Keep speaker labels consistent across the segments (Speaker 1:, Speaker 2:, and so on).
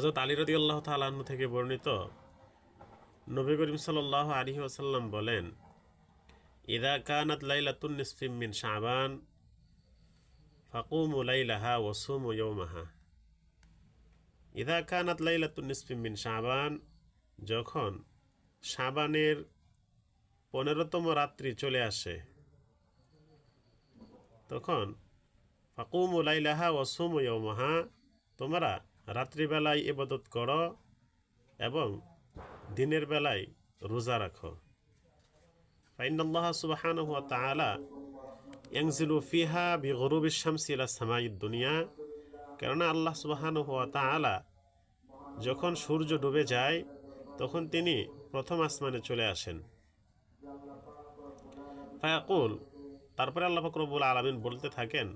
Speaker 1: হযরত আলী রাদিয়াল্লাহু তাআলা আনহু থেকে বর্ণিত, নবী করিম সাল্লাল্লাহু আলাইহি ওয়াসাল্লাম বলেন, ইযা কানাত লাইলাতুন নিসফি মিন শাবান ফাকুমু লাইলাহা ওয়া সুমু ইয়াওমাহা। ইযা কানাত লাইলাতুন নিসফি মিন শাবান, যখন শাবানের 15তম রাত্রি চলে আসে তখন ফাকুমু লাইলাহা ওয়া সুমু ইয়াওমাহা, তোমরা রাত্রিবেলায় ইবাদত করো এবং দিনের বেলায় রোজা রাখো। ফাইনাল্লাহ সুবহানাহু ওয়া তাআলা ইয়ানজিলু ফিহা বিগুরুবিশ শামসি ইলা সামাইদ দুনিয়া, কেননা আল্লাহ সুবহানাহু ওয়া তাআলা যখন সূর্য ডুবে যায় তখন তিনি প্রথম আসমানে চলে আসেন। ফায়াকুল, তারপরে আল্লাহ পাক রব্বুল আলামিন বলতে থাকেন,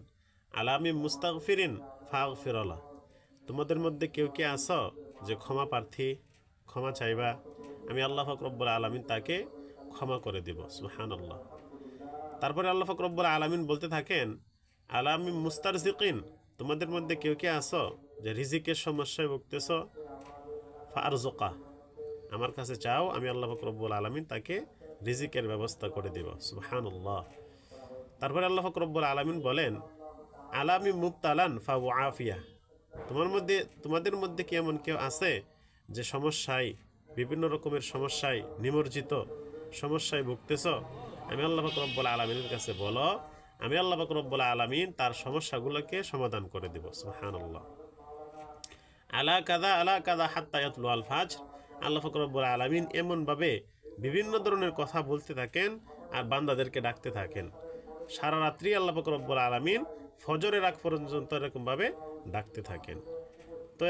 Speaker 1: আলামি মুস্তাগফিরিন ফাগফিরাল্লাহ, তোমাদের মধ্যে কেউ কি আছো যে ক্ষমা প্রার্থী, ক্ষমা চাইবা, আমি আল্লাহ পাক রব্বুল আলামিন তাকে ক্ষমা করে দিব। সুবহানাল্লাহ। তারপরে আল্লাহ পাক রব্বুল আলামিন বলতে থাকেন, আলামি মুস্তারজিকিন, তোমাদের মধ্যে কেউ কি আছো যে রিজিকের সমস্যায় ভুগতেছ, ফারজুকা, আমার কাছে চাও, আমি আল্লাহ পাক রব্বুল আলামিন তাকে রিজিকের ব্যবস্থা করে দিব। সুবহানাল্লাহ। তারপরে আল্লাহ পাক রব্বুল আলামিন বলেন, আলামি মুবতালান ফাউআফিয়া, তোমাদের মধ্যে কি এমন কেউ আছে যে সমস্যায়, বিভিন্ন রকমের সমস্যায় নিমজ্জিত, সমস্যায় ভুগতেছ, আমি আল্লাহ পাক রব্বুল আলামিনের কাছে বলো, আমি আল্লাহ পাক রব্বুল আলামিন তার সমস্যাগুলোকে সমাধান করে দিব। সুবহানাল্লাহ। আলা কাদা হাত্তা ইয়াতলু আল ফাজর, আল্লাহ পাক রব্বুল আলামিন এমন ভাবে বিভিন্ন ধরনের কথা বলতে থাকেন আর বান্দাদেরকে ডাকতে থাকেন। সারা রাত্রি আল্লাহ পাক রব্বুল আলামিন ফজরের আগ পর্যন্ত এরকম ভাবে ডাকতে থাকেন। তো